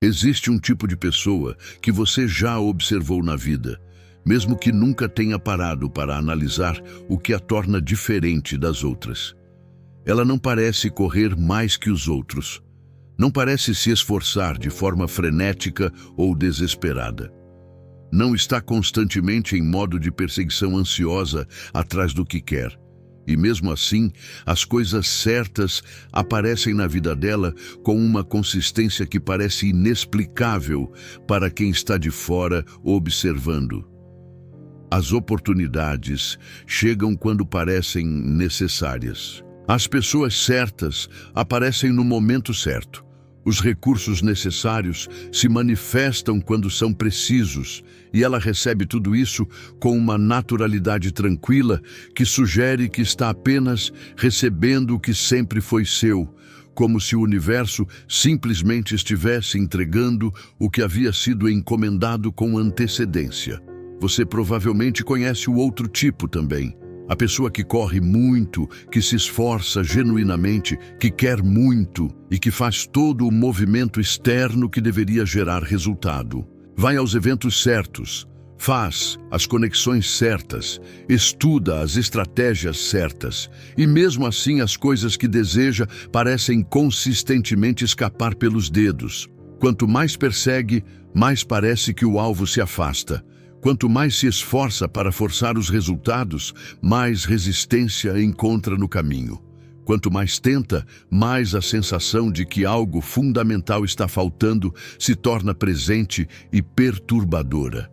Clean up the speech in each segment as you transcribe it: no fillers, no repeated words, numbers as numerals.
Existe um tipo de pessoa que você já observou na vida, mesmo que nunca tenha parado para analisar o que a torna diferente das outras. Ela não parece correr mais que os outros. Não parece se esforçar de forma frenética ou desesperada. Não está constantemente em modo de perseguição ansiosa atrás do que quer. E mesmo assim, as coisas certas aparecem na vida dela com uma consistência que parece inexplicável para quem está de fora observando. As oportunidades chegam quando parecem necessárias. As pessoas certas aparecem no momento certo. Os recursos necessários se manifestam quando são precisos, e ela recebe tudo isso com uma naturalidade tranquila que sugere que está apenas recebendo o que sempre foi seu, como se o universo simplesmente estivesse entregando o que havia sido encomendado com antecedência. Você provavelmente conhece o outro tipo também. A pessoa que corre muito, que se esforça genuinamente, que quer muito e que faz todo o movimento externo que deveria gerar resultado. Vai aos eventos certos, faz as conexões certas, estuda as estratégias certas e mesmo assim as coisas que deseja parecem consistentemente escapar pelos dedos. Quanto mais persegue, mais parece que o alvo se afasta. Quanto mais se esforça para forçar os resultados, mais resistência encontra no caminho. Quanto mais tenta, mais a sensação de que algo fundamental está faltando se torna presente e perturbadora.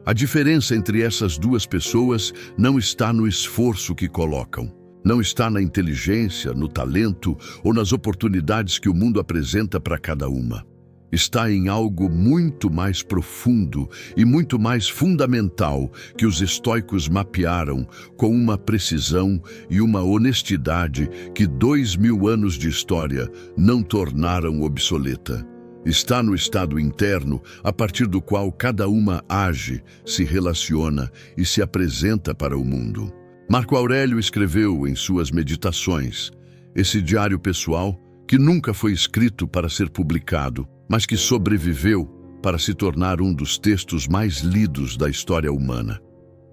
A diferença entre essas duas pessoas não está no esforço que colocam. Não está na inteligência, no talento ou nas oportunidades que o mundo apresenta para cada uma. Está em algo muito mais profundo e muito mais fundamental que os estoicos mapearam com uma precisão e uma honestidade que 2000 anos de história não tornaram obsoleta. Está no estado interno a partir do qual cada uma age, se relaciona e se apresenta para o mundo. Marco Aurélio escreveu em suas Meditações, esse diário pessoal que nunca foi escrito para ser publicado, mas que sobreviveu para se tornar um dos textos mais lidos da história humana.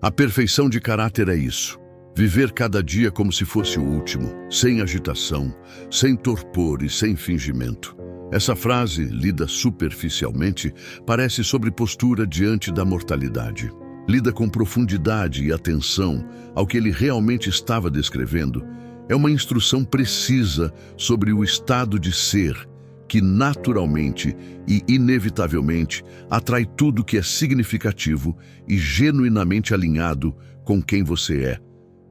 A perfeição de caráter é isso: viver cada dia como se fosse o último, sem agitação, sem torpor e sem fingimento. Essa frase, lida superficialmente, parece sobre postura diante da mortalidade. Lida com profundidade e atenção ao que ele realmente estava descrevendo. É uma instrução precisa sobre o estado de ser, que naturalmente e inevitavelmente atrai tudo que é significativo e genuinamente alinhado com quem você é.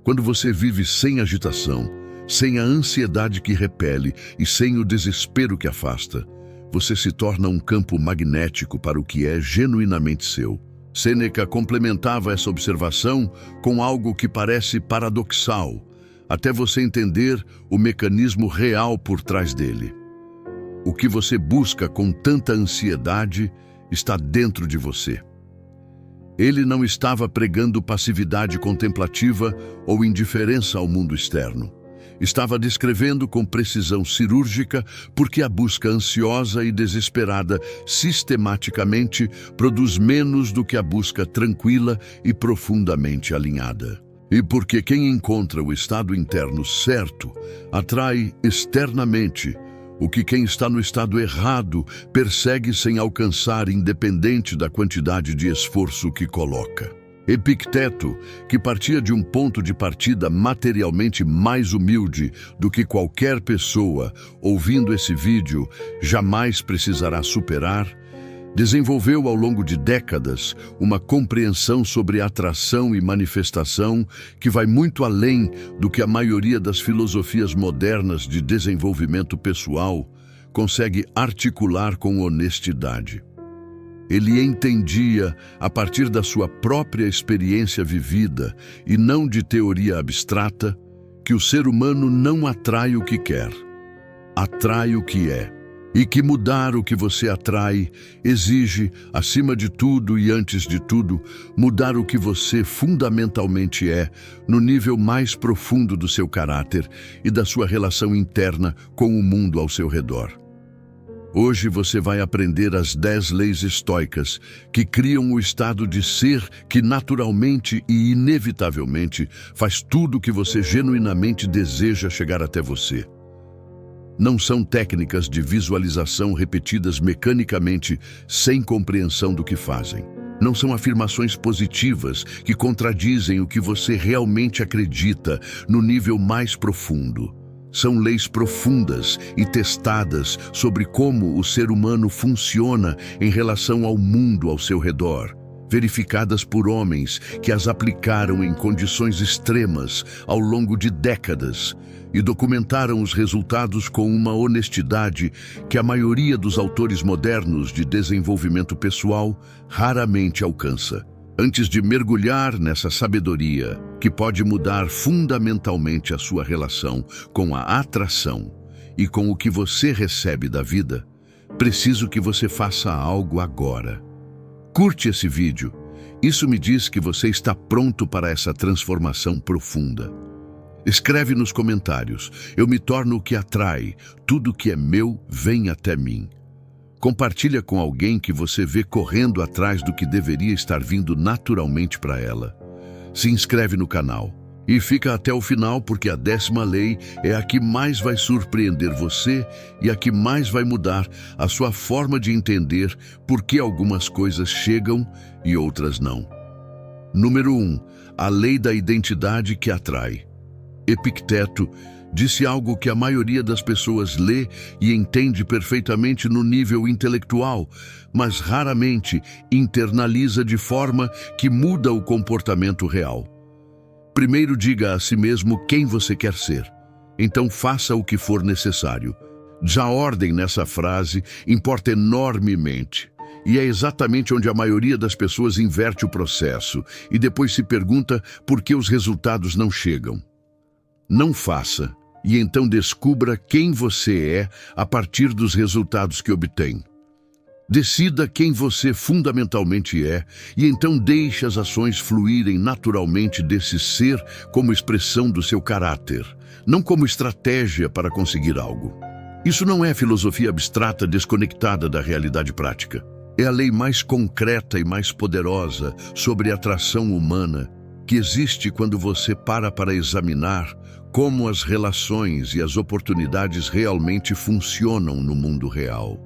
Quando você vive sem agitação, sem a ansiedade que repele e sem o desespero que afasta, você se torna um campo magnético para o que é genuinamente seu. Sêneca complementava essa observação com algo que parece paradoxal, até você entender o mecanismo real por trás dele. O que você busca com tanta ansiedade está dentro de você. Ele não estava pregando passividade contemplativa ou indiferença ao mundo externo. Estava descrevendo com precisão cirúrgica porque a busca ansiosa e desesperada sistematicamente produz menos do que a busca tranquila e profundamente alinhada. E porque quem encontra o estado interno certo atrai externamente o que quem está no estado errado persegue sem alcançar, independente da quantidade de esforço que coloca. Epicteto, que partia de um ponto de partida materialmente mais humilde do que qualquer pessoa, ouvindo esse vídeo, jamais precisará superar, desenvolveu ao longo de décadas uma compreensão sobre atração e manifestação que vai muito além do que a maioria das filosofias modernas de desenvolvimento pessoal consegue articular com honestidade. Ele entendia, a partir da sua própria experiência vivida e não de teoria abstrata, que o ser humano não atrai o que quer, atrai o que é. E que mudar o que você atrai exige, acima de tudo e antes de tudo, mudar o que você fundamentalmente é, no nível mais profundo do seu caráter e da sua relação interna com o mundo ao seu redor. Hoje você vai aprender as 10 leis estoicas que criam o estado de ser que naturalmente e inevitavelmente faz tudo o que você genuinamente deseja chegar até você. Não são técnicas de visualização repetidas mecanicamente sem compreensão do que fazem. Não são afirmações positivas que contradizem o que você realmente acredita no nível mais profundo. São leis profundas e testadas sobre como o ser humano funciona em relação ao mundo ao seu redor, verificadas por homens que as aplicaram em condições extremas ao longo de décadas e documentaram os resultados com uma honestidade que a maioria dos autores modernos de desenvolvimento pessoal raramente alcança. Antes de mergulhar nessa sabedoria, que pode mudar fundamentalmente a sua relação com a atração e com o que você recebe da vida, preciso que você faça algo agora. Curte esse vídeo. Isso me diz que você está pronto para essa transformação profunda. Escreve nos comentários: eu me torno o que atrai, tudo que é meu vem até mim. Compartilha com alguém que você vê correndo atrás do que deveria estar vindo naturalmente para ela. Se inscreve no canal e fica até o final, porque a 10ª lei é a que mais vai surpreender você e a que mais vai mudar a sua forma de entender por que algumas coisas chegam e outras não. Número 1. A lei da identidade que atrai. Epicteto disse algo que a maioria das pessoas lê e entende perfeitamente no nível intelectual, mas raramente internaliza de forma que muda o comportamento real. Primeiro diga a si mesmo quem você quer ser. Então faça o que for necessário. Já a ordem nessa frase importa enormemente. E é exatamente onde a maioria das pessoas inverte o processo e depois se pergunta por que os resultados não chegam. Não faça, e então descubra quem você é a partir dos resultados que obtém. Decida quem você fundamentalmente é, e então deixe as ações fluírem naturalmente desse ser como expressão do seu caráter, não como estratégia para conseguir algo. Isso não é filosofia abstrata desconectada da realidade prática. É a lei mais concreta e mais poderosa sobre a atração humana que existe quando você para examinar como as relações e as oportunidades realmente funcionam no mundo real.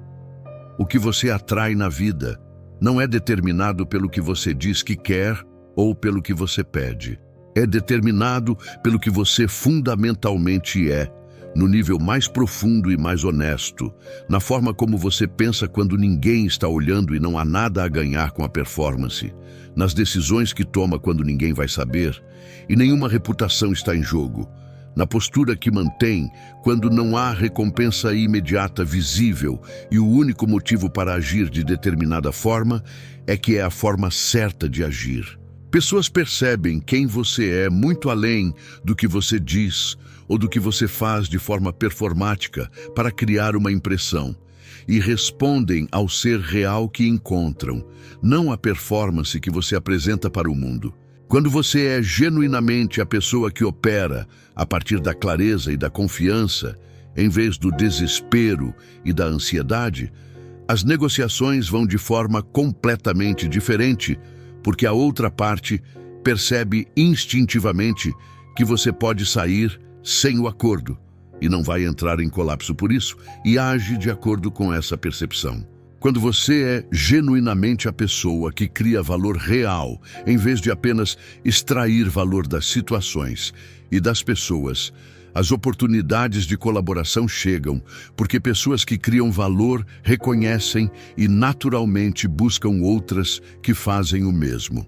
O que você atrai na vida não é determinado pelo que você diz que quer ou pelo que você pede. É determinado pelo que você fundamentalmente é, no nível mais profundo e mais honesto, na forma como você pensa quando ninguém está olhando e não há nada a ganhar com a performance, nas decisões que toma quando ninguém vai saber e nenhuma reputação está em jogo, na postura que mantém quando não há recompensa imediata visível e o único motivo para agir de determinada forma é que é a forma certa de agir. Pessoas percebem quem você é muito além do que você diz ou do que você faz de forma performática para criar uma impressão e respondem ao ser real que encontram, não à performance que você apresenta para o mundo. Quando você é genuinamente a pessoa que opera a partir da clareza e da confiança, em vez do desespero e da ansiedade, as negociações vão de forma completamente diferente, porque a outra parte percebe instintivamente que você pode sair sem o acordo e não vai entrar em colapso por isso e age de acordo com essa percepção. Quando você é genuinamente a pessoa que cria valor real, em vez de apenas extrair valor das situações e das pessoas, as oportunidades de colaboração chegam, porque pessoas que criam valor reconhecem e naturalmente buscam outras que fazem o mesmo.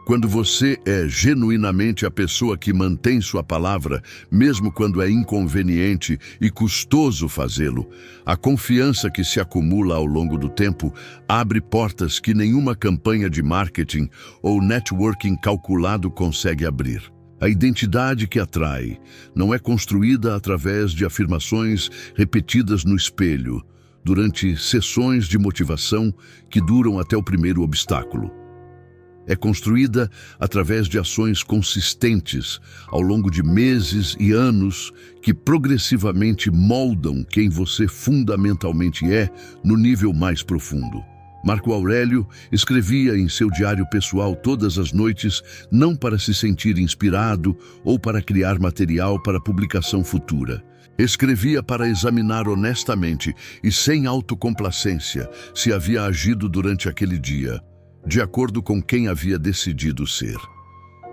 Quando você é genuinamente a pessoa que mantém sua palavra, mesmo quando é inconveniente e custoso fazê-lo, a confiança que se acumula ao longo do tempo abre portas que nenhuma campanha de marketing ou networking calculado consegue abrir. A identidade que atrai não é construída através de afirmações repetidas no espelho, durante sessões de motivação que duram até o primeiro obstáculo. É construída através de ações consistentes ao longo de meses e anos que progressivamente moldam quem você fundamentalmente é no nível mais profundo. Marco Aurélio escrevia em seu diário pessoal todas as noites, não para se sentir inspirado ou para criar material para publicação futura. Escrevia para examinar honestamente e sem autocomplacência se havia agido durante aquele dia, de acordo com quem havia decidido ser.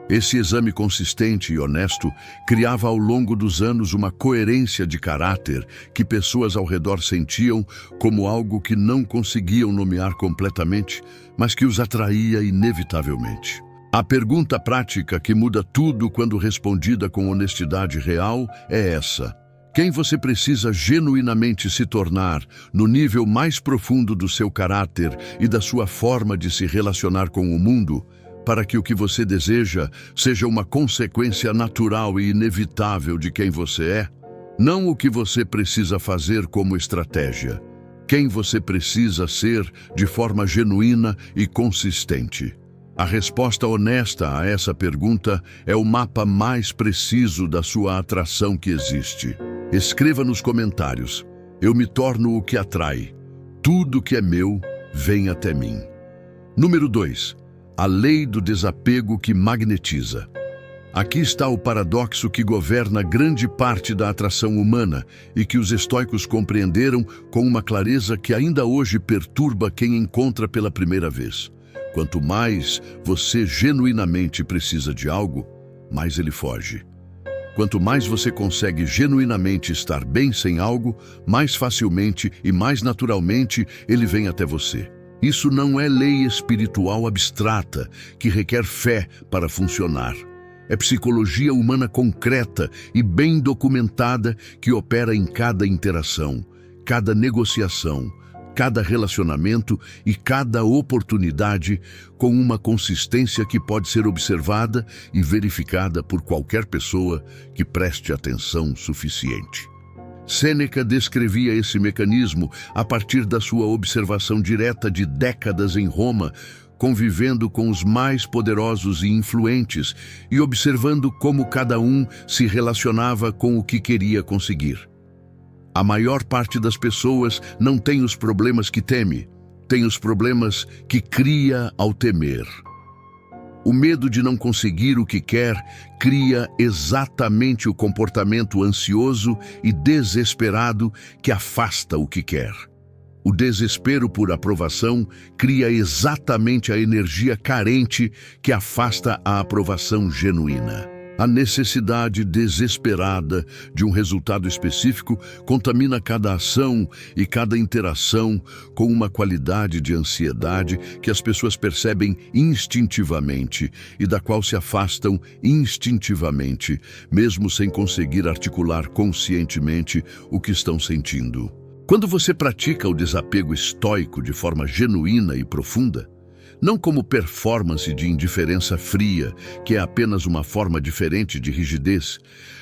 Esse exame consistente e honesto criava ao longo dos anos uma coerência de caráter que pessoas ao redor sentiam como algo que não conseguiam nomear completamente, mas que os atraía inevitavelmente. A pergunta prática que muda tudo quando respondida com honestidade real é essa: quem você precisa genuinamente se tornar no nível mais profundo do seu caráter e da sua forma de se relacionar com o mundo, para que o que você deseja seja uma consequência natural e inevitável de quem você é? Não o que você precisa fazer como estratégia. Quem você precisa ser de forma genuína e consistente. A resposta honesta a essa pergunta é o mapa mais preciso da sua atração que existe. Escreva nos comentários: eu me torno o que atrai. Tudo que é meu vem até mim. Número 2. A lei do desapego que magnetiza. Aqui está o paradoxo que governa grande parte da atração humana e que os estoicos compreenderam com uma clareza que ainda hoje perturba quem encontra pela primeira vez. Quanto mais você genuinamente precisa de algo, mais ele foge. Quanto mais você consegue genuinamente estar bem sem algo, mais facilmente e mais naturalmente ele vem até você. Isso não é lei espiritual abstrata que requer fé para funcionar. É psicologia humana concreta e bem documentada que opera em cada interação, cada negociação, cada relacionamento e cada oportunidade com uma consistência que pode ser observada e verificada por qualquer pessoa que preste atenção suficiente. Sêneca descrevia esse mecanismo a partir da sua observação direta de décadas em Roma, convivendo com os mais poderosos e influentes e observando como cada um se relacionava com o que queria conseguir. A maior parte das pessoas não tem os problemas que teme, tem os problemas que cria ao temer. O medo de não conseguir o que quer cria exatamente o comportamento ansioso e desesperado que afasta o que quer. O desespero por aprovação cria exatamente a energia carente que afasta a aprovação genuína. A necessidade desesperada de um resultado específico contamina cada ação e cada interação com uma qualidade de ansiedade que as pessoas percebem instintivamente e da qual se afastam instintivamente, mesmo sem conseguir articular conscientemente o que estão sentindo. Quando você pratica o desapego estoico de forma genuína e profunda, não como performance de indiferença fria, que é apenas uma forma diferente de rigidez,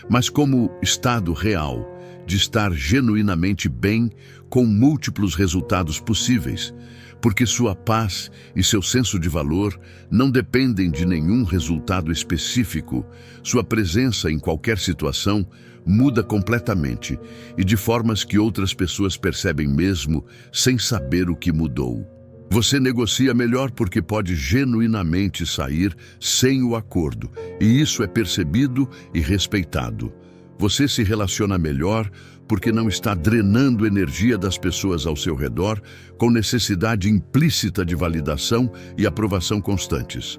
mas como estado real de estar genuinamente bem com múltiplos resultados possíveis, porque sua paz e seu senso de valor não dependem de nenhum resultado específico. Sua presença em qualquer situação muda completamente e de formas que outras pessoas percebem mesmo sem saber o que mudou. Você negocia melhor porque pode genuinamente sair sem o acordo, e isso é percebido e respeitado. Você se relaciona melhor porque não está drenando energia das pessoas ao seu redor com necessidade implícita de validação e aprovação constantes.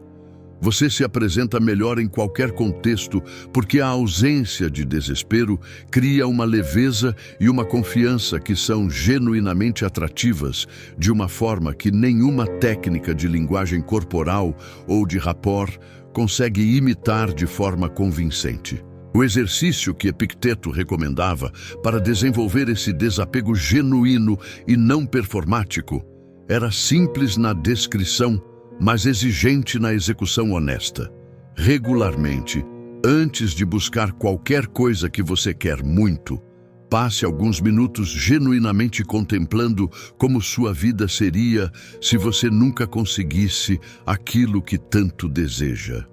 Você se apresenta melhor em qualquer contexto porque a ausência de desespero cria uma leveza e uma confiança que são genuinamente atrativas, de uma forma que nenhuma técnica de linguagem corporal ou de rapport consegue imitar de forma convincente. O exercício que Epicteto recomendava para desenvolver esse desapego genuíno e não performático era simples na descrição, mas exigente na execução honesta. Regularmente, antes de buscar qualquer coisa que você quer muito, Passe alguns minutos genuinamente contemplando como sua vida seria se você nunca conseguisse aquilo que tanto deseja.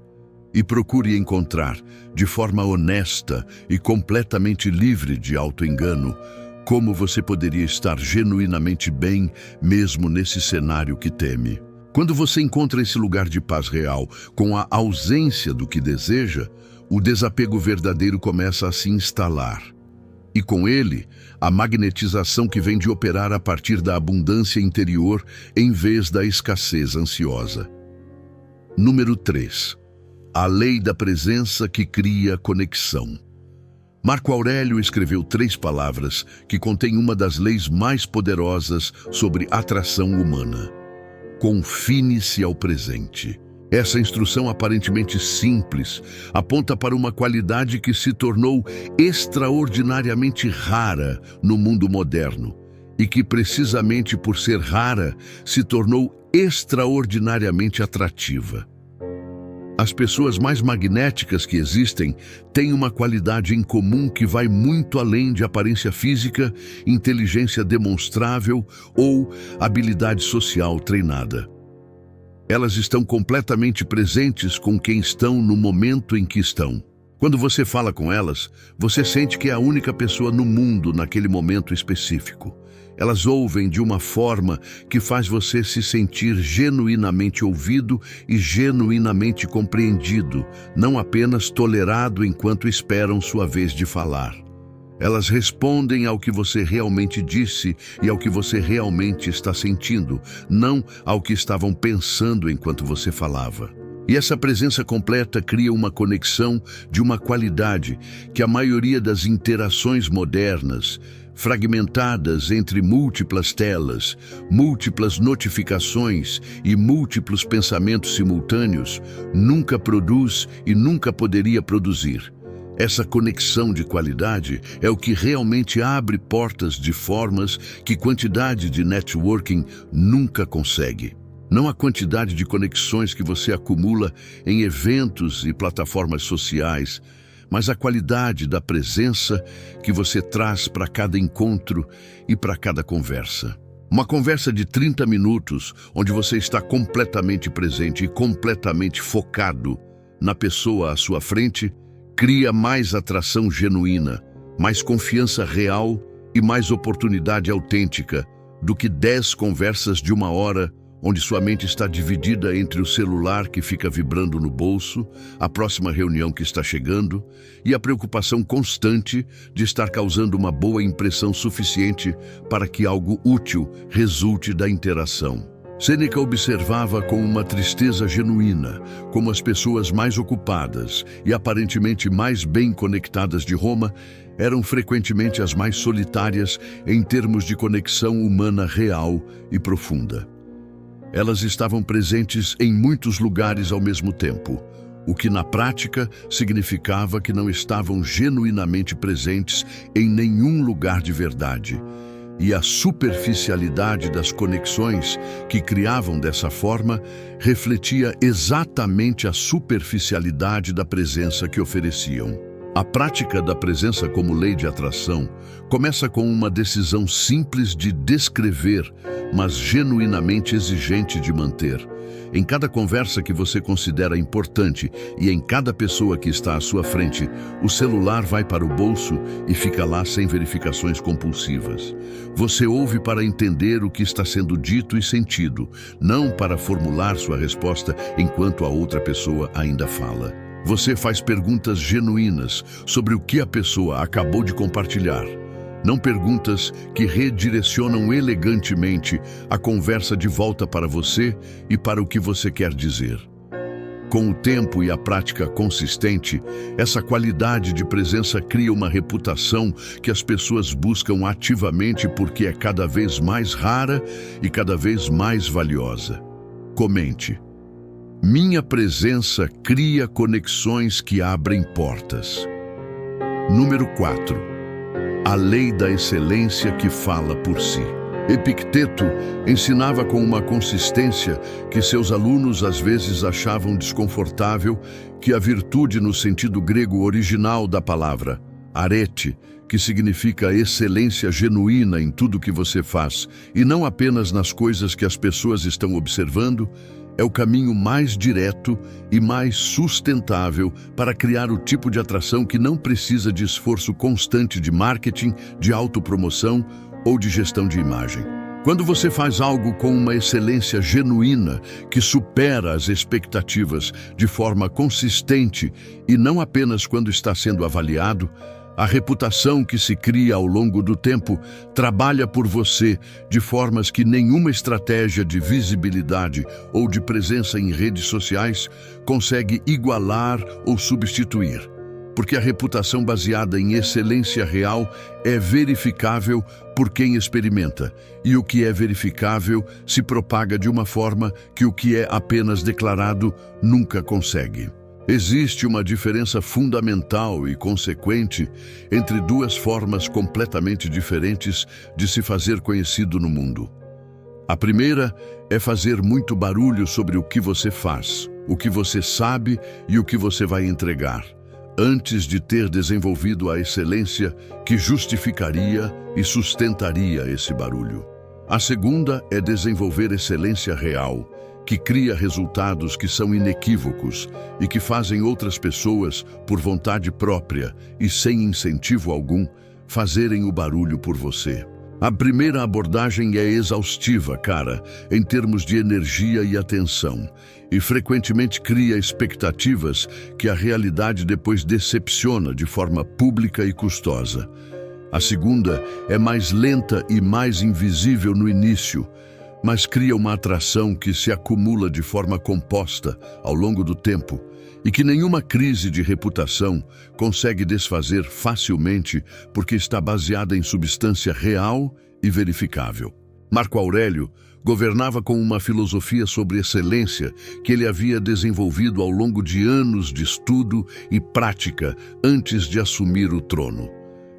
E procure encontrar, de forma honesta e completamente livre de auto-engano, como você poderia estar genuinamente bem mesmo nesse cenário que teme. Quando você encontra esse lugar de paz real, com a ausência do que deseja, o desapego verdadeiro começa a se instalar. E com ele, a magnetização que vem de operar a partir da abundância interior em vez da escassez ansiosa. Número 3. A lei da presença que cria conexão. Marco Aurélio escreveu 3 palavras que contêm uma das leis mais poderosas sobre atração humana. Confine-se ao presente. Essa instrução aparentemente simples aponta para uma qualidade que se tornou extraordinariamente rara no mundo moderno e que, precisamente por ser rara, se tornou extraordinariamente atrativa. As pessoas mais magnéticas que existem têm uma qualidade em comum que vai muito além de aparência física, inteligência demonstrável ou habilidade social treinada. Elas estão completamente presentes com quem estão no momento em que estão. Quando você fala com elas, você sente que é a única pessoa no mundo naquele momento específico. Elas ouvem de uma forma que faz você se sentir genuinamente ouvido e genuinamente compreendido, não apenas tolerado enquanto esperam sua vez de falar. Elas respondem ao que você realmente disse e ao que você realmente está sentindo, não ao que estavam pensando enquanto você falava. E essa presença completa cria uma conexão de uma qualidade que a maioria das interações modernas, fragmentadas entre múltiplas telas, múltiplas notificações e múltiplos pensamentos simultâneos, nunca produz e nunca poderia produzir. Essa conexão de qualidade é o que realmente abre portas de formas que quantidade de networking nunca consegue. Não a quantidade de conexões que você acumula em eventos e plataformas sociais, mas a qualidade da presença que você traz para cada encontro e para cada conversa. Uma conversa de 30 minutos, onde você está completamente presente e completamente focado na pessoa à sua frente, cria mais atração genuína, mais confiança real e mais oportunidade autêntica do que 10 conversas de 1 hora, onde sua mente está dividida entre o celular que fica vibrando no bolso, a próxima reunião que está chegando e a preocupação constante de estar causando uma boa impressão suficiente para que algo útil resulte da interação. Sêneca observava com uma tristeza genuína como as pessoas mais ocupadas e aparentemente mais bem conectadas de Roma eram frequentemente as mais solitárias em termos de conexão humana real e profunda. Elas estavam presentes em muitos lugares ao mesmo tempo, o que na prática significava que não estavam genuinamente presentes em nenhum lugar de verdade. E a superficialidade das conexões que criavam dessa forma refletia exatamente a superficialidade da presença que ofereciam. A prática da presença como lei de atração começa com uma decisão simples de descrever, mas genuinamente exigente de manter. Em cada conversa que você considera importante e em cada pessoa que está à sua frente, o celular vai para o bolso e fica lá sem verificações compulsivas. Você ouve para entender o que está sendo dito e sentido, não para formular sua resposta enquanto a outra pessoa ainda fala. Você faz perguntas genuínas sobre o que a pessoa acabou de compartilhar. Não perguntas que redirecionam elegantemente a conversa de volta para você e para o que você quer dizer. Com o tempo e a prática consistente, essa qualidade de presença cria uma reputação que as pessoas buscam ativamente porque é cada vez mais rara e cada vez mais valiosa. Comente. Minha presença cria conexões que abrem portas. Número 4. A lei da excelência que fala por si. Epicteto ensinava com uma consistência que seus alunos às vezes achavam desconfortável que a virtude no sentido grego original da palavra, arete, que significa excelência genuína em tudo que você faz, e não apenas nas coisas que as pessoas estão observando, é o caminho mais direto e mais sustentável para criar o tipo de atração que não precisa de esforço constante de marketing, de autopromoção ou de gestão de imagem. Quando você faz algo com uma excelência genuína que supera as expectativas de forma consistente e não apenas quando está sendo avaliado, a reputação que se cria ao longo do tempo trabalha por você de formas que nenhuma estratégia de visibilidade ou de presença em redes sociais consegue igualar ou substituir. Porque a reputação baseada em excelência real é verificável por quem experimenta, e o que é verificável se propaga de uma forma que o que é apenas declarado nunca consegue. Existe uma diferença fundamental e consequente entre duas formas completamente diferentes de se fazer conhecido no mundo. A primeira é fazer muito barulho sobre o que você faz, o que você sabe e o que você vai entregar, antes de ter desenvolvido a excelência que justificaria e sustentaria esse barulho. A segunda é desenvolver excelência real, que cria resultados que são inequívocos e que fazem outras pessoas, por vontade própria e sem incentivo algum, fazerem o barulho por você. A primeira abordagem é exaustiva, cara, em termos de energia e atenção, e frequentemente cria expectativas que a realidade depois decepciona de forma pública e custosa. A segunda é mais lenta e mais invisível no início, mas cria uma atração que se acumula de forma composta ao longo do tempo e que nenhuma crise de reputação consegue desfazer facilmente porque está baseada em substância real e verificável. Marco Aurélio governava com uma filosofia sobre excelência que ele havia desenvolvido ao longo de anos de estudo e prática antes de assumir o trono.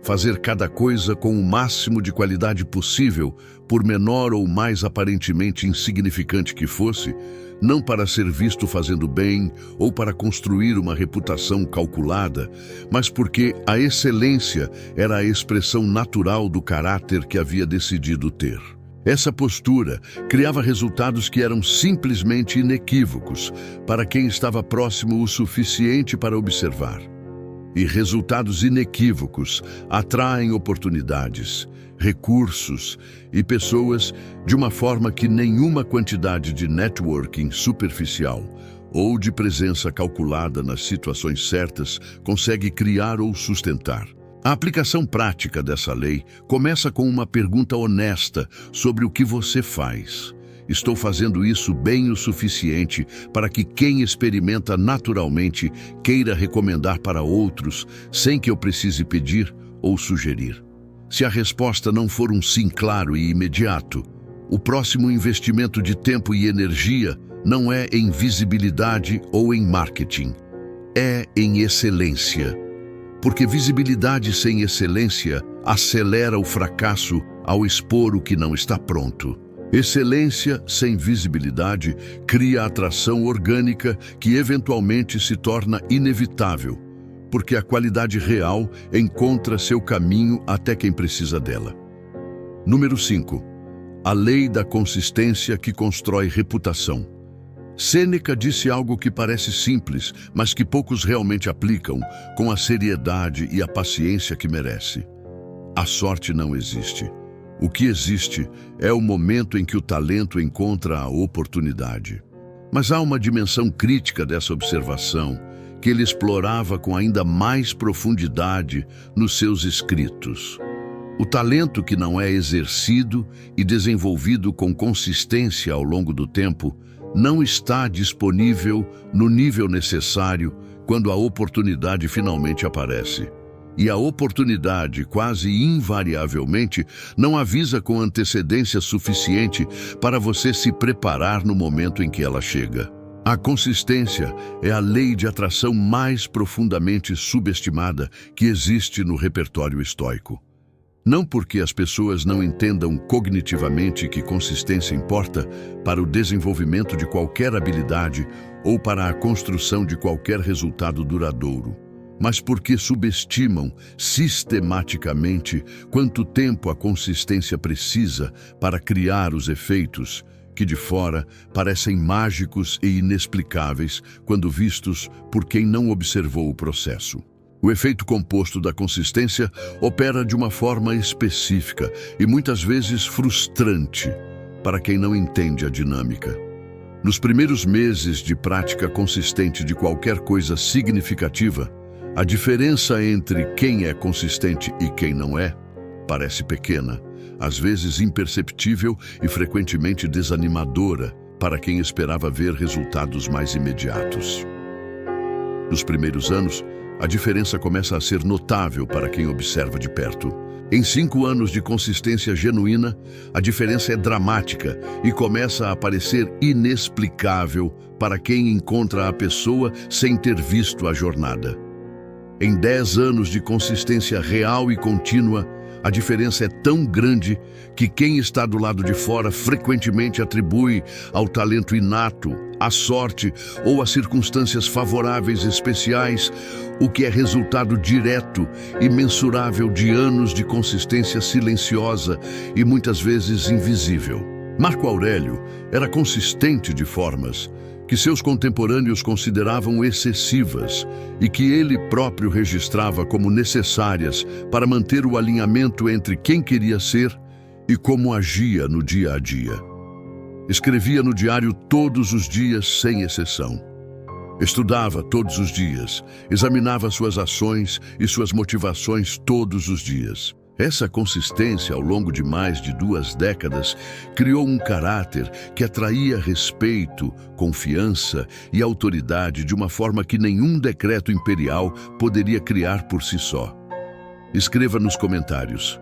Fazer cada coisa com o máximo de qualidade possível, por menor ou mais aparentemente insignificante que fosse, não para ser visto fazendo bem ou para construir uma reputação calculada, mas porque a excelência era a expressão natural do caráter que havia decidido ter. Essa postura criava resultados que eram simplesmente inequívocos para quem estava próximo o suficiente para observar. E resultados inequívocos atraem oportunidades, recursos e pessoas de uma forma que nenhuma quantidade de networking superficial ou de presença calculada nas situações certas consegue criar ou sustentar. A aplicação prática dessa lei começa com uma pergunta honesta sobre o que você faz. Estou fazendo isso bem o suficiente para que quem experimenta naturalmente queira recomendar para outros sem que eu precise pedir ou sugerir? Se a resposta não for um sim claro e imediato, o próximo investimento de tempo e energia não é em visibilidade ou em marketing, é em excelência. Porque visibilidade sem excelência acelera o fracasso ao expor o que não está pronto. Excelência sem visibilidade cria atração orgânica que eventualmente se torna inevitável, porque a qualidade real encontra seu caminho até quem precisa dela. Número 5. A lei da consistência que constrói reputação. Sêneca disse algo que parece simples, mas que poucos realmente aplicam com a seriedade e a paciência que merece. A sorte não existe. O que existe é o momento em que o talento encontra a oportunidade. Mas há uma dimensão crítica dessa observação que ele explorava com ainda mais profundidade nos seus escritos. O talento que não é exercido e desenvolvido com consistência ao longo do tempo não está disponível no nível necessário quando a oportunidade finalmente aparece. E a oportunidade, quase invariavelmente, não avisa com antecedência suficiente para você se preparar no momento em que ela chega. A consistência é a lei de atração mais profundamente subestimada que existe no repertório estoico. Não porque as pessoas não entendam cognitivamente que consistência importa para o desenvolvimento de qualquer habilidade ou para a construção de qualquer resultado duradouro, mas porque subestimam sistematicamente quanto tempo a consistência precisa para criar os efeitos que de fora parecem mágicos e inexplicáveis quando vistos por quem não observou o processo. O efeito composto da consistência opera de uma forma específica e muitas vezes frustrante para quem não entende a dinâmica. Nos primeiros meses de prática consistente de qualquer coisa significativa, a diferença entre quem é consistente e quem não é parece pequena, às vezes imperceptível e frequentemente desanimadora para quem esperava ver resultados mais imediatos. Nos primeiros anos, a diferença começa a ser notável para quem observa de perto. Em 5 anos de consistência genuína, a diferença é dramática e começa a parecer inexplicável para quem encontra a pessoa sem ter visto a jornada. Em 10 anos de consistência real e contínua, a diferença é tão grande que quem está do lado de fora frequentemente atribui ao talento inato, à sorte ou a circunstâncias favoráveis especiais, o que é resultado direto e mensurável de anos de consistência silenciosa e muitas vezes invisível. Marco Aurélio era consistente de formas que seus contemporâneos consideravam excessivas e que ele próprio registrava como necessárias para manter o alinhamento entre quem queria ser e como agia no dia a dia. Escrevia no diário todos os dias, sem exceção. Estudava todos os dias, examinava suas ações e suas motivações todos os dias. Essa consistência, ao longo de mais de 2 décadas, criou um caráter que atraía respeito, confiança e autoridade de uma forma que nenhum decreto imperial poderia criar por si só. Escreva nos comentários: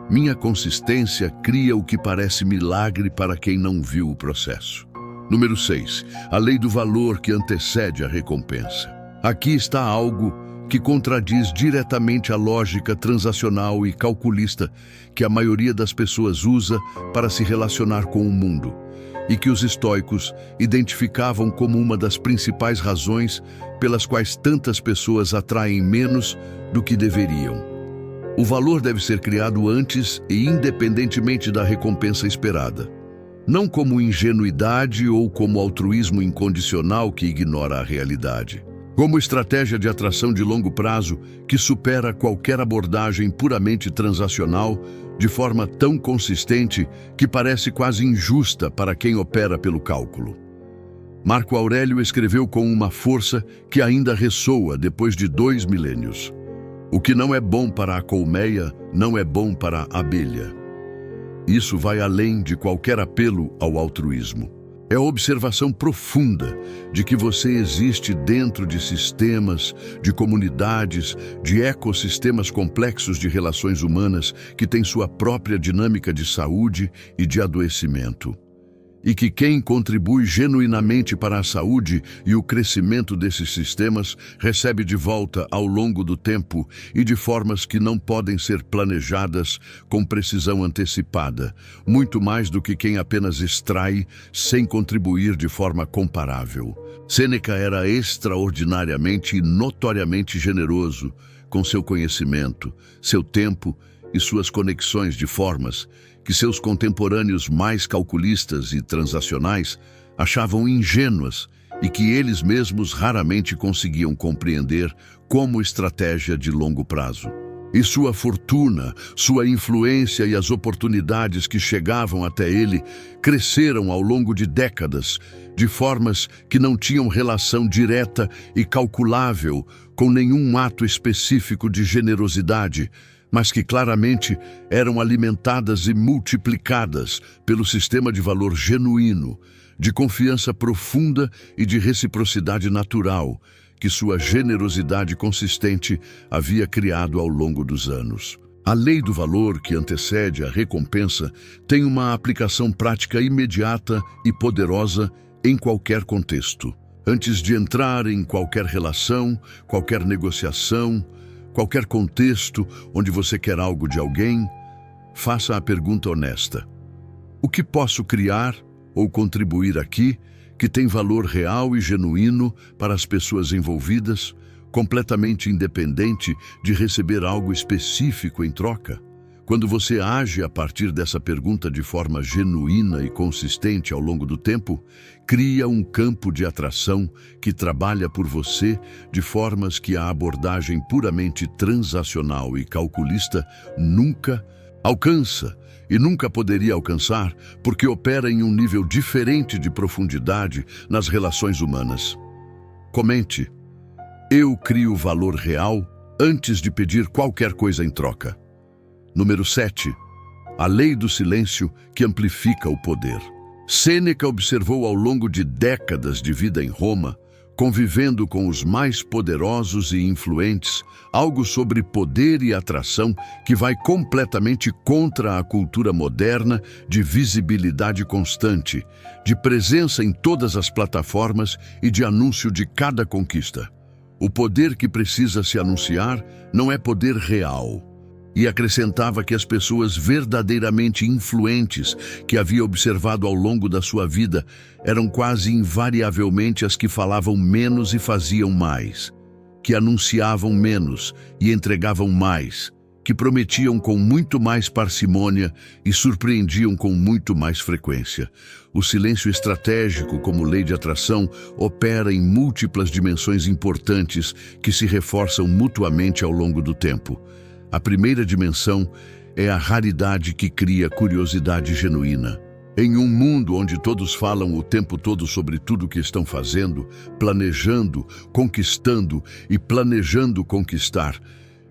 minha consistência cria o que parece milagre para quem não viu o processo. Número 6. A lei do valor que antecede a recompensa. Aqui está algo que contradiz diretamente a lógica transacional e calculista que a maioria das pessoas usa para se relacionar com o mundo, e que os estoicos identificavam como uma das principais razões pelas quais tantas pessoas atraem menos do que deveriam. O valor deve ser criado antes e independentemente da recompensa esperada, não como ingenuidade ou como altruísmo incondicional que ignora a realidade. Como estratégia de atração de longo prazo que supera qualquer abordagem puramente transacional de forma tão consistente que parece quase injusta para quem opera pelo cálculo. Marco Aurélio escreveu com uma força que ainda ressoa depois de 2 milênios. O que não é bom para a colmeia, não é bom para a abelha. Isso vai além de qualquer apelo ao altruísmo. É a observação profunda de que você existe dentro de sistemas, de comunidades, de ecossistemas complexos de relações humanas que têm sua própria dinâmica de saúde e de adoecimento. E que quem contribui genuinamente para a saúde e o crescimento desses sistemas recebe de volta ao longo do tempo e de formas que não podem ser planejadas com precisão antecipada, muito mais do que quem apenas extrai sem contribuir de forma comparável. Sêneca era extraordinariamente e notoriamente generoso com seu conhecimento, seu tempo e suas conexões de formas que seus contemporâneos mais calculistas e transacionais achavam ingênuas e que eles mesmos raramente conseguiam compreender como estratégia de longo prazo. E sua fortuna, sua influência e as oportunidades que chegavam até ele cresceram ao longo de décadas, de formas que não tinham relação direta e calculável com nenhum ato específico de generosidade, mas que claramente eram alimentadas e multiplicadas pelo sistema de valor genuíno, de confiança profunda e de reciprocidade natural, que sua generosidade consistente havia criado ao longo dos anos. A lei do valor que antecede a recompensa tem uma aplicação prática imediata e poderosa em qualquer contexto. Antes de entrar em qualquer relação, qualquer negociação, qualquer contexto onde você quer algo de alguém, faça a pergunta honesta: o que posso criar ou contribuir aqui que tem valor real e genuíno para as pessoas envolvidas, completamente independente de receber algo específico em troca? Quando você age a partir dessa pergunta de forma genuína e consistente ao longo do tempo, cria um campo de atração que trabalha por você de formas que a abordagem puramente transacional e calculista nunca alcança e nunca poderia alcançar, porque opera em um nível diferente de profundidade nas relações humanas. Comente: eu crio valor real antes de pedir qualquer coisa em troca. Número 7. A lei do silêncio que amplifica o poder. Sêneca observou ao longo de décadas de vida em Roma, convivendo com os mais poderosos e influentes, algo sobre poder e atração que vai completamente contra a cultura moderna de visibilidade constante, de presença em todas as plataformas e de anúncio de cada conquista. O poder que precisa se anunciar não é poder real. E acrescentava que as pessoas verdadeiramente influentes que havia observado ao longo da sua vida eram quase invariavelmente as que falavam menos e faziam mais, que anunciavam menos e entregavam mais, que prometiam com muito mais parcimônia e surpreendiam com muito mais frequência. O silêncio estratégico, como lei de atração, opera em múltiplas dimensões importantes que se reforçam mutuamente ao longo do tempo. A primeira dimensão é a raridade que cria curiosidade genuína. Em um mundo onde todos falam o tempo todo sobre tudo o que estão fazendo, planejando, conquistando e planejando conquistar,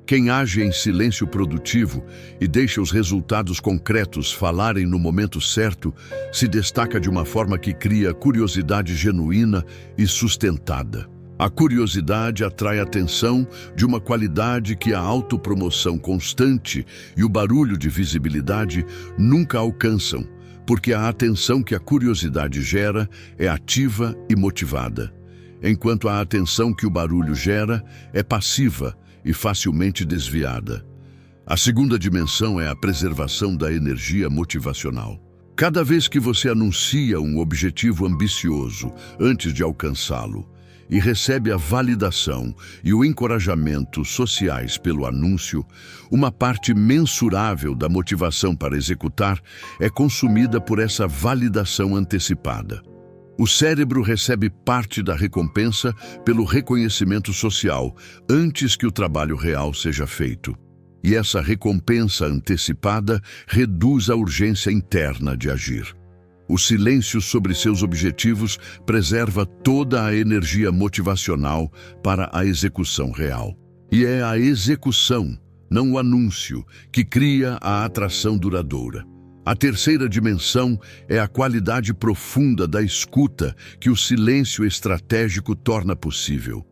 quem age em silêncio produtivo e deixa os resultados concretos falarem no momento certo, se destaca de uma forma que cria curiosidade genuína e sustentada. A curiosidade atrai atenção de uma qualidade que a autopromoção constante e o barulho de visibilidade nunca alcançam, porque a atenção que a curiosidade gera é ativa e motivada, enquanto a atenção que o barulho gera é passiva e facilmente desviada. A segunda dimensão é a preservação da energia motivacional. Cada vez que você anuncia um objetivo ambicioso antes de alcançá-lo, e recebe a validação e o encorajamento sociais pelo anúncio, uma parte mensurável da motivação para executar é consumida por essa validação antecipada. O cérebro recebe parte da recompensa pelo reconhecimento social antes que o trabalho real seja feito. E essa recompensa antecipada reduz a urgência interna de agir. O silêncio sobre seus objetivos preserva toda a energia motivacional para a execução real. E é a execução, não o anúncio, que cria a atração duradoura. A terceira dimensão é a qualidade profunda da escuta que o silêncio estratégico torna possível.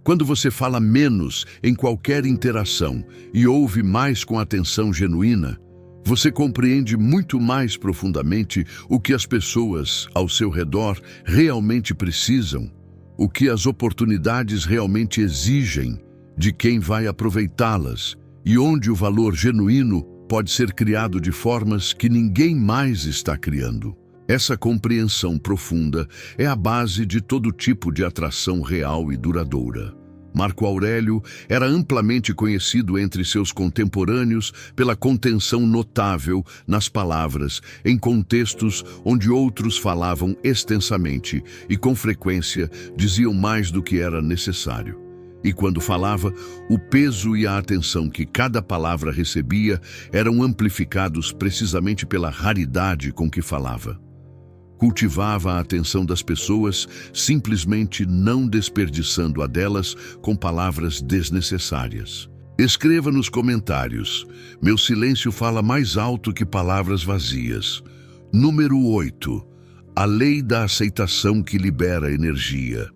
Quando você fala menos em qualquer interação e ouve mais com atenção genuína, você compreende muito mais profundamente o que as pessoas ao seu redor realmente precisam, o que as oportunidades realmente exigem de quem vai aproveitá-las e onde o valor genuíno pode ser criado de formas que ninguém mais está criando. Essa compreensão profunda é a base de todo tipo de atração real e duradoura. Marco Aurélio era amplamente conhecido entre seus contemporâneos pela contenção notável nas palavras, em contextos onde outros falavam extensamente e, com frequência, diziam mais do que era necessário. E quando falava, o peso e a atenção que cada palavra recebia eram amplificados precisamente pela raridade com que falava. Cultivava a atenção das pessoas, simplesmente não desperdiçando a delas com palavras desnecessárias. Escreva nos comentários: meu silêncio fala mais alto que palavras vazias. Número 8. A lei da aceitação que libera energia.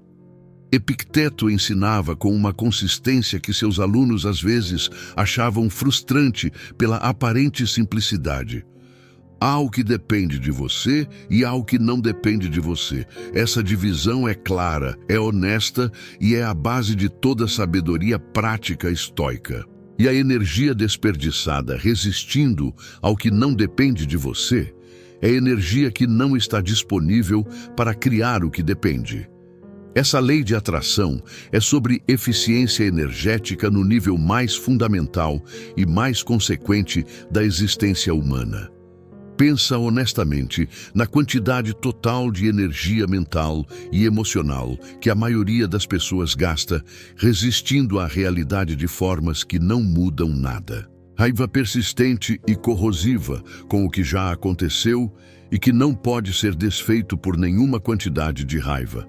Epicteto ensinava com uma consistência que seus alunos às vezes achavam frustrante pela aparente simplicidade. Há o que depende de você e há o que não depende de você. Essa divisão é clara, é honesta e é a base de toda sabedoria prática estoica. E a energia desperdiçada resistindo ao que não depende de você é energia que não está disponível para criar o que depende. Essa lei de atração é sobre eficiência energética no nível mais fundamental e mais consequente da existência humana. Pensa honestamente na quantidade total de energia mental e emocional que a maioria das pessoas gasta resistindo à realidade de formas que não mudam nada. Raiva persistente e corrosiva com o que já aconteceu e que não pode ser desfeito por nenhuma quantidade de raiva.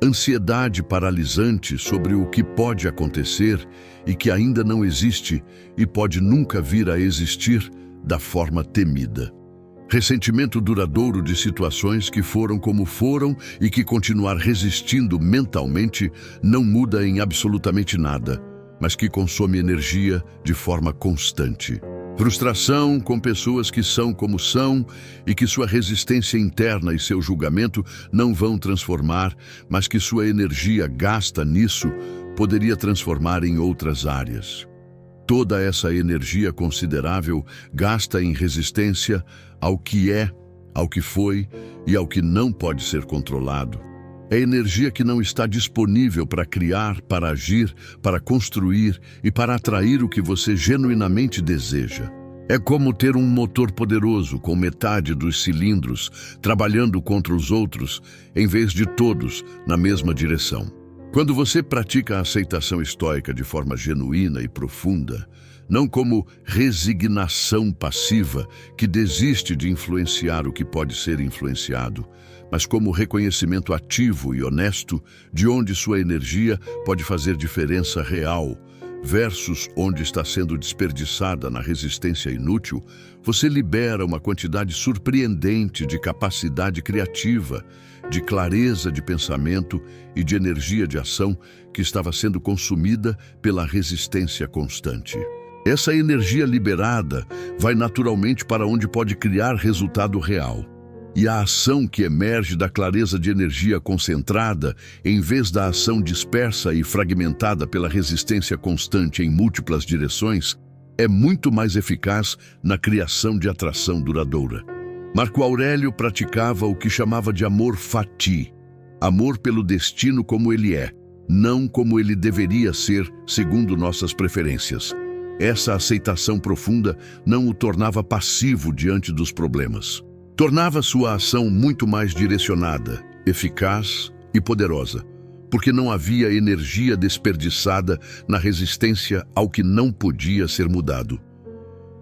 Ansiedade paralisante sobre o que pode acontecer e que ainda não existe e pode nunca vir a existir da forma temida. Ressentimento duradouro de situações que foram como foram e que continuar resistindo mentalmente não muda em absolutamente nada, mas que consome energia de forma constante. Frustração com pessoas que são como são e que sua resistência interna e seu julgamento não vão transformar, mas que sua energia gasta nisso poderia transformar em outras áreas. Toda essa energia considerável gasta em resistência ao que é, ao que foi e ao que não pode ser controlado. É energia que não está disponível para criar, para agir, para construir e para atrair o que você genuinamente deseja. É como ter um motor poderoso com metade dos cilindros trabalhando contra os outros, em vez de todos na mesma direção. Quando você pratica a aceitação estoica de forma genuína e profunda, não como resignação passiva que desiste de influenciar o que pode ser influenciado, mas como reconhecimento ativo e honesto de onde sua energia pode fazer diferença real, versus onde está sendo desperdiçada na resistência inútil, você libera uma quantidade surpreendente de capacidade criativa, de clareza de pensamento e de energia de ação que estava sendo consumida pela resistência constante. Essa energia liberada vai naturalmente para onde pode criar resultado real. E a ação que emerge da clareza de energia concentrada, em vez da ação dispersa e fragmentada pela resistência constante em múltiplas direções, é muito mais eficaz na criação de atração duradoura. Marco Aurélio praticava o que chamava de amor fati, amor pelo destino como ele é, não como ele deveria ser segundo nossas preferências. Essa aceitação profunda não o tornava passivo diante dos problemas. Tornava sua ação muito mais direcionada, eficaz e poderosa, porque não havia energia desperdiçada na resistência ao que não podia ser mudado.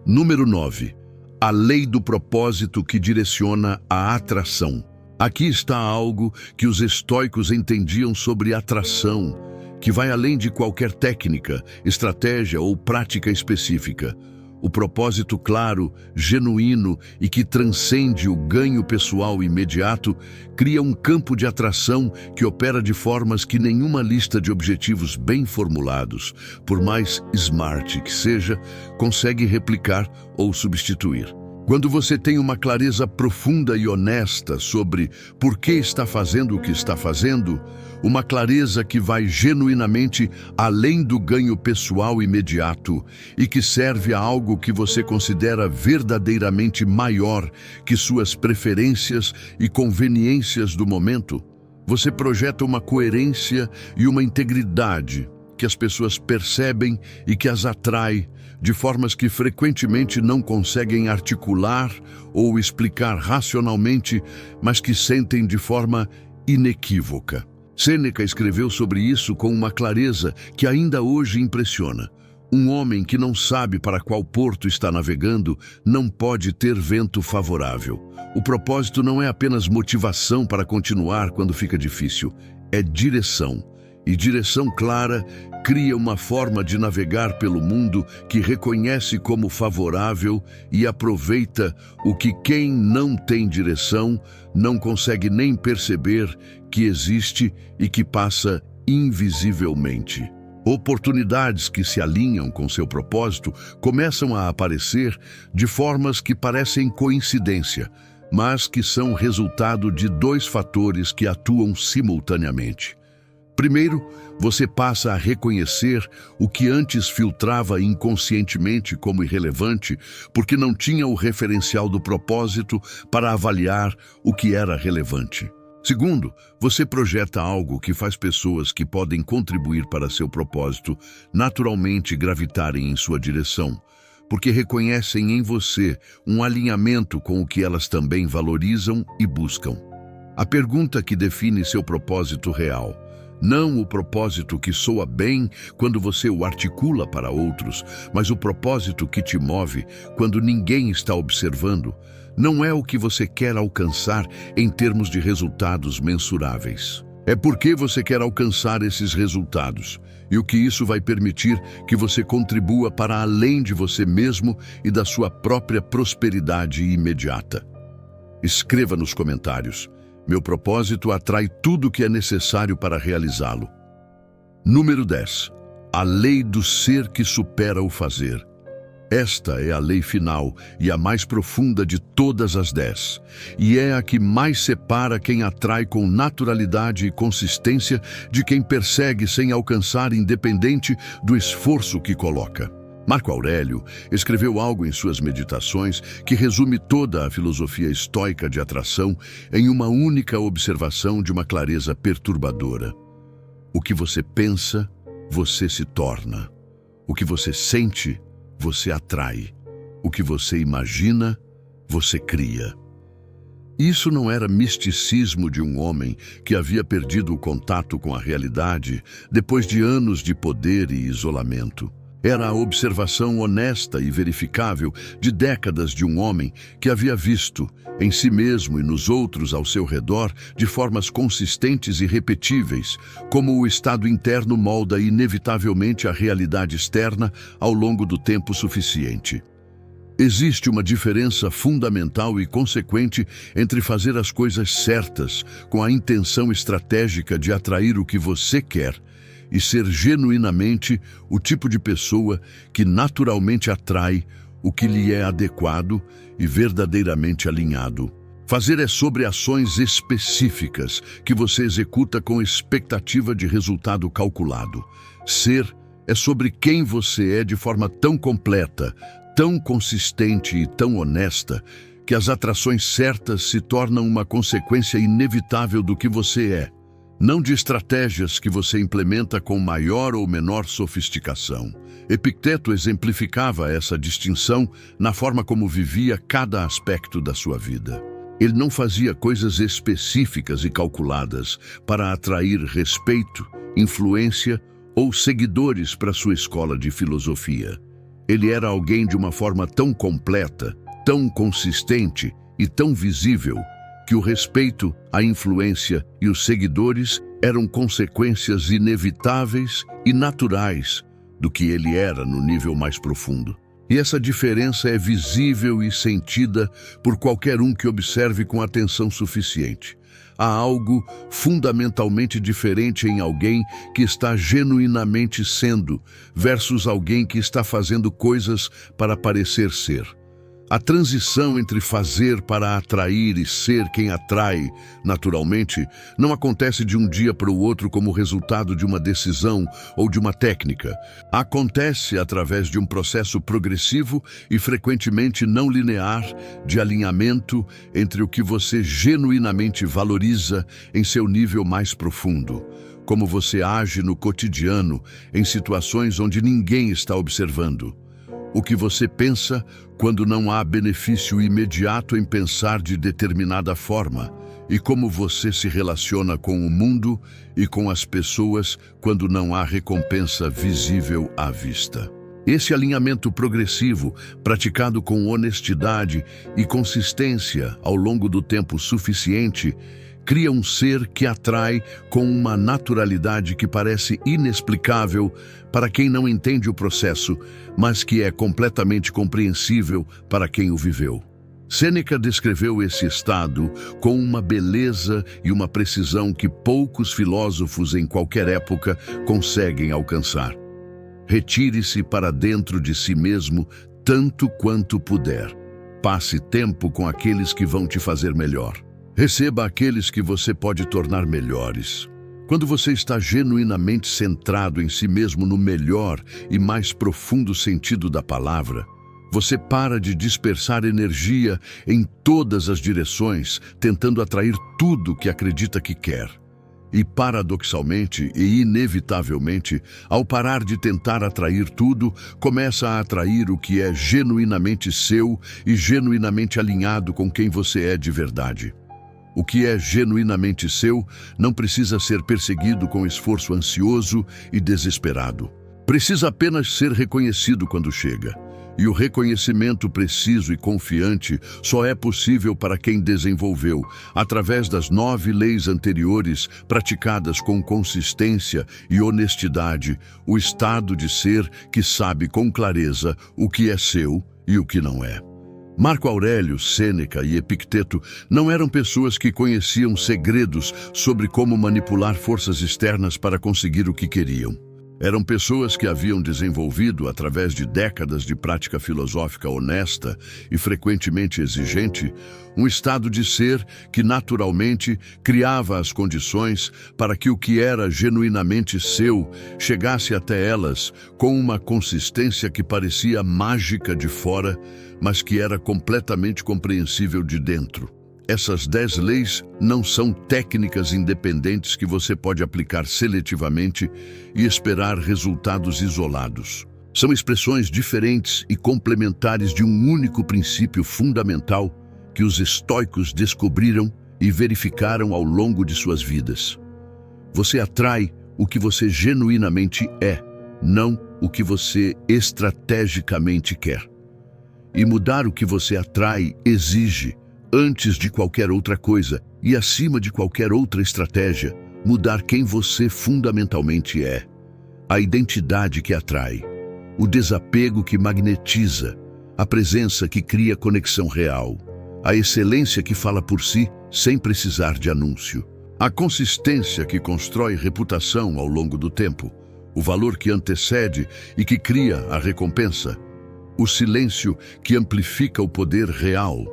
Número 9. A lei do propósito que direciona a atração. Aqui está algo que os estoicos entendiam sobre atração, que vai além de qualquer técnica, estratégia ou prática específica. O propósito claro, genuíno e que transcende o ganho pessoal imediato cria um campo de atração que opera de formas que nenhuma lista de objetivos bem formulados, por mais smart que seja, consegue replicar ou substituir. Quando você tem uma clareza profunda e honesta sobre por que está fazendo o que está fazendo, uma clareza que vai genuinamente além do ganho pessoal imediato e que serve a algo que você considera verdadeiramente maior que suas preferências e conveniências do momento, você projeta uma coerência e uma integridade que as pessoas percebem e que as atrai de formas que frequentemente não conseguem articular ou explicar racionalmente, mas que sentem de forma inequívoca. Sêneca escreveu sobre isso com uma clareza que ainda hoje impressiona. Um homem que não sabe para qual porto está navegando não pode ter vento favorável. O propósito não é apenas motivação para continuar quando fica difícil, é direção. E direção clara cria uma forma de navegar pelo mundo que reconhece como favorável e aproveita o que quem não tem direção não consegue nem perceber que existe e que passa invisivelmente. Oportunidades que se alinham com seu propósito começam a aparecer de formas que parecem coincidência, mas que são resultado de dois fatores que atuam simultaneamente. Primeiro, você passa a reconhecer o que antes filtrava inconscientemente como irrelevante, porque não tinha o referencial do propósito para avaliar o que era relevante. Segundo, você projeta algo que faz pessoas que podem contribuir para seu propósito naturalmente gravitarem em sua direção, porque reconhecem em você um alinhamento com o que elas também valorizam e buscam. A pergunta que define seu propósito real, não o propósito que soa bem quando você o articula para outros, mas o propósito que te move quando ninguém está observando, não é o que você quer alcançar em termos de resultados mensuráveis. É porque você quer alcançar esses resultados e o que isso vai permitir que você contribua para além de você mesmo e da sua própria prosperidade imediata. Escreva nos comentários. Meu propósito atrai tudo o que é necessário para realizá-lo. Número 10. A lei do ser que supera o fazer. Esta é a lei final e a mais profunda de todas as 10, e é a que mais separa quem atrai com naturalidade e consistência de quem persegue sem alcançar, independente do esforço que coloca. Marco Aurélio escreveu algo em suas meditações que resume toda a filosofia estoica de atração em uma única observação de uma clareza perturbadora. O que você pensa, você se torna. O que você sente, você atrai. O que você imagina, você cria. Isso não era misticismo de um homem que havia perdido o contato com a realidade depois de anos de poder e isolamento. Era a observação honesta e verificável de décadas de um homem que havia visto, em si mesmo e nos outros ao seu redor, de formas consistentes e repetíveis, como o estado interno molda inevitavelmente a realidade externa ao longo do tempo suficiente. Existe uma diferença fundamental e consequente entre fazer as coisas certas com a intenção estratégica de atrair o que você quer e ser genuinamente o tipo de pessoa que naturalmente atrai o que lhe é adequado e verdadeiramente alinhado. Fazer é sobre ações específicas que você executa com expectativa de resultado calculado. Ser é sobre quem você é de forma tão completa, tão consistente e tão honesta, que as atrações certas se tornam uma consequência inevitável do que você é, não de estratégias que você implementa com maior ou menor sofisticação. Epicteto exemplificava essa distinção na forma como vivia cada aspecto da sua vida. Ele não fazia coisas específicas e calculadas para atrair respeito, influência ou seguidores para sua escola de filosofia. Ele era alguém de uma forma tão completa, tão consistente e tão visível que o respeito, a influência e os seguidores eram consequências inevitáveis e naturais do que ele era no nível mais profundo. E essa diferença é visível e sentida por qualquer um que observe com atenção suficiente. Há algo fundamentalmente diferente em alguém que está genuinamente sendo versus alguém que está fazendo coisas para parecer ser. A transição entre fazer para atrair e ser quem atrai, naturalmente, não acontece de um dia para o outro como resultado de uma decisão ou de uma técnica. Acontece através de um processo progressivo e frequentemente não linear de alinhamento entre o que você genuinamente valoriza em seu nível mais profundo. Como você age no cotidiano, em situações onde ninguém está observando. O que você pensa quando não há benefício imediato em pensar de determinada forma, e como você se relaciona com o mundo e com as pessoas quando não há recompensa visível à vista. Esse alinhamento progressivo, praticado com honestidade e consistência ao longo do tempo suficiente, cria um ser que atrai com uma naturalidade que parece inexplicável para quem não entende o processo, mas que é completamente compreensível para quem o viveu. Sêneca descreveu esse estado com uma beleza e uma precisão que poucos filósofos em qualquer época conseguem alcançar. Retire-se para dentro de si mesmo tanto quanto puder. Passe tempo com aqueles que vão te fazer melhor. Receba aqueles que você pode tornar melhores. Quando você está genuinamente centrado em si mesmo no melhor e mais profundo sentido da palavra, Você para de dispersar energia em todas as direções, tentando atrair tudo que acredita que quer. E paradoxalmente e inevitavelmente, ao parar de tentar atrair tudo, começa a atrair o que é genuinamente seu e genuinamente alinhado com quem você é de verdade. O que é genuinamente seu não precisa ser perseguido com esforço ansioso e desesperado. Precisa apenas ser reconhecido quando chega. E o reconhecimento preciso e confiante só é possível para quem desenvolveu, através das 9 leis anteriores, praticadas com consistência e honestidade, o estado de ser que sabe com clareza o que é seu e o que não é. Marco Aurélio, Sêneca e Epicteto não eram pessoas que conheciam segredos sobre como manipular forças externas para conseguir o que queriam. Eram pessoas que haviam desenvolvido, através de décadas de prática filosófica honesta e frequentemente exigente, um estado de ser que naturalmente criava as condições para que o que era genuinamente seu chegasse até elas com uma consistência que parecia mágica de fora, mas que era completamente compreensível de dentro. Essas 10 leis não são técnicas independentes que você pode aplicar seletivamente e esperar resultados isolados. São expressões diferentes e complementares de um único princípio fundamental que os estoicos descobriram e verificaram ao longo de suas vidas. Você atrai o que você genuinamente é, não o que você estrategicamente quer. E mudar o que você atrai exige, antes de qualquer outra coisa e acima de qualquer outra estratégia, mudar quem você fundamentalmente é. A identidade que atrai, o desapego que magnetiza, a presença que cria conexão real, a excelência que fala por si sem precisar de anúncio, a consistência que constrói reputação ao longo do tempo, o valor que antecede e que cria a recompensa, o silêncio que amplifica o poder real,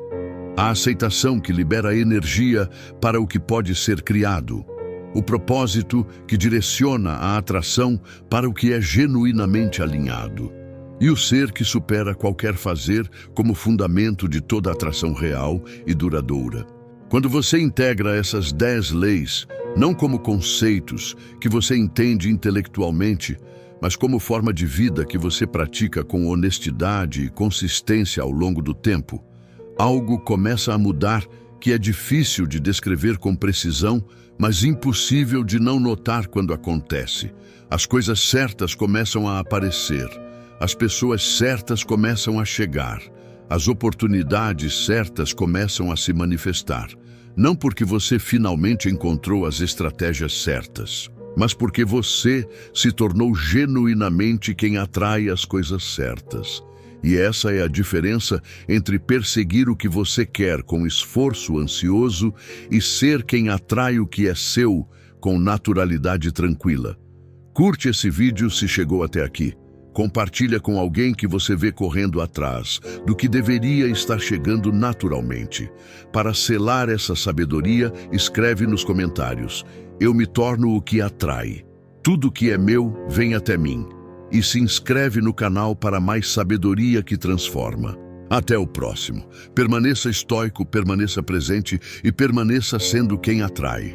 a aceitação que libera energia para o que pode ser criado, o propósito que direciona a atração para o que é genuinamente alinhado, e o ser que supera qualquer fazer como fundamento de toda atração real e duradoura. Quando você integra essas 10 leis, não como conceitos que você entende intelectualmente, mas como forma de vida que você pratica com honestidade e consistência ao longo do tempo, algo começa a mudar que é difícil de descrever com precisão, mas impossível de não notar quando acontece. As coisas certas começam a aparecer, as pessoas certas começam a chegar, as oportunidades certas começam a se manifestar. Não porque você finalmente encontrou as estratégias certas, mas porque você se tornou genuinamente quem atrai as coisas certas. E essa é a diferença entre perseguir o que você quer com esforço ansioso e ser quem atrai o que é seu com naturalidade tranquila. Curte esse vídeo se chegou até aqui. Compartilha com alguém que você vê correndo atrás do que deveria estar chegando naturalmente. Para selar essa sabedoria, escreve nos comentários: eu me torno o que atrai. Tudo que é meu vem até mim. E se inscreve no canal para mais sabedoria que transforma. Até o próximo. Permaneça estoico, permaneça presente e permaneça sendo quem atrai.